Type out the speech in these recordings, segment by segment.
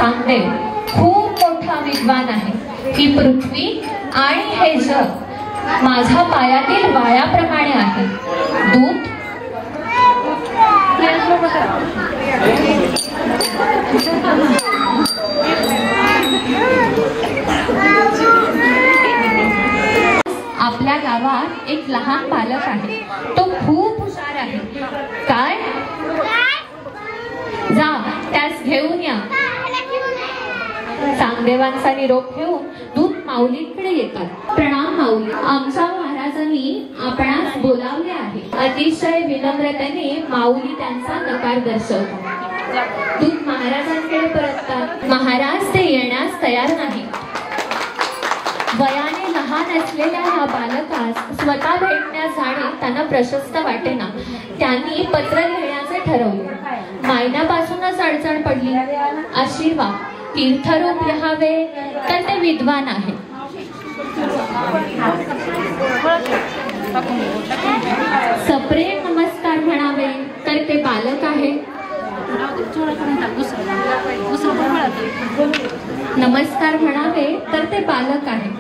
चांगदेव खूप मोठा विद्वान आहे. ही पृथ्वी आणि हे जग माझ्या पायातील वाळ्याप्रमाणे आहे. दूत आपल्या गावात एक लहान बालक आहे. तो खूप हुशार आहे. काय? जा त्यास घेऊन या. चांगदेवांचा निरोप घेऊन दूत माऊलींकडे येतात. प्रणाम माऊली, आमच्या महाराजांनी आपणास बोलावले आहे. अतिशय विनम्रतेने माऊली त्यांचा नकार दर्शवतात. दूत महाराजांकडे परततात. महाराज ते येण्यास तयार नाही. वयाने लहान असलेल्या या बालकास स्वतः भेटण्यास जाणे त्यांना प्रशस्त वाटेना. त्यांनी पत्र लिहिण्याचे ठरवले. महिन्यापासूनच अडचण पडली. आशीर्वाद तीर्थरूप लिहावे तर ते विद्वान आहे. सप्रेम नमस्कार म्हणावे तर ते बालक आहे. नमस्कार म्हणावे तर ते बालक आहे.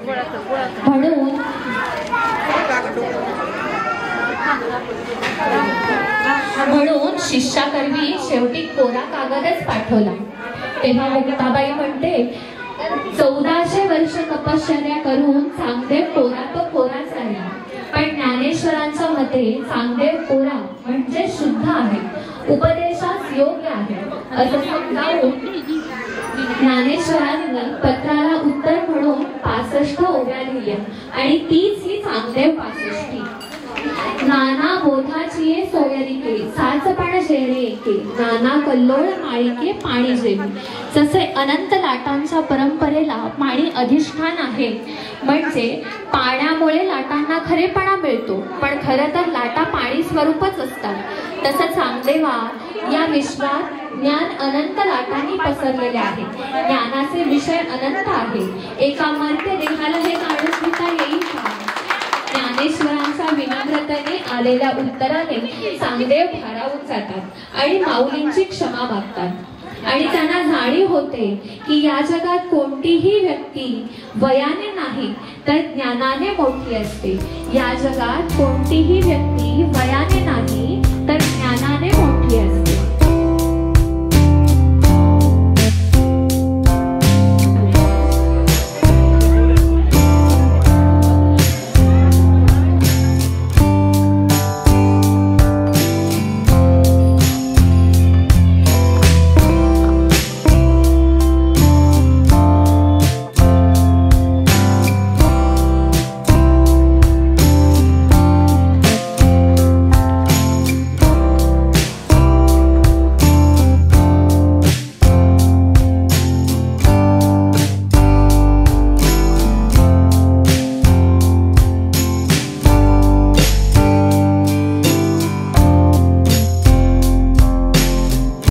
म्हणून शिष्याकरवी शेवटी कोरा कागदच पाठवला. तेव्हा मुक्ताबाई म्हणते, 1400 वर्ष तपश्चर्या करून चांगदेव कोरा तो कोराच राहिला. पण ज्ञानेश्वरांच्या मते चांगदेव कोरा म्हणजे शुद्ध आहे, उपदेशास योग्य आहे असं समजावून ज्ञानेश्वरांनी पत्राला उत्तर म्हणून 65 ओव्या लिहिल्या आणि तीच ही चांगदेव 65. नाना बोधाची सोयरिके साचपण जेणे एके, नाना कल्लोळ माळिके पाणी जेवी. जसे अनंत लाटांच्या परंपरेला पाणी अधिष्ठान आहे, म्हणजे पाण्यामुळे लाटांना खरेपणा मिळतो, पण खरं तर लाटा पाणी स्वरूपच असतात. तसं चांगदेवा या विश्वात ज्ञान अनंत लाटांनी पसरलेले आहे. ज्ञानाचे विषय अनंत आहे. एका मर्त्य देहाला हे जाणून घेता येईल का? ज्ञानेश्वरांच्या विनम्रतेने आलेल्या उत्तराने चांगदेव भारावून जातात आणि माऊलींची क्षमा मागतात. आणि त्यांना जाणीव होते की या जगात कोणतीही व्यक्ती वयाने नाही तर ज्ञानाने मोठी असते. या जगात कोणतीही व्यक्ती वयाने नाही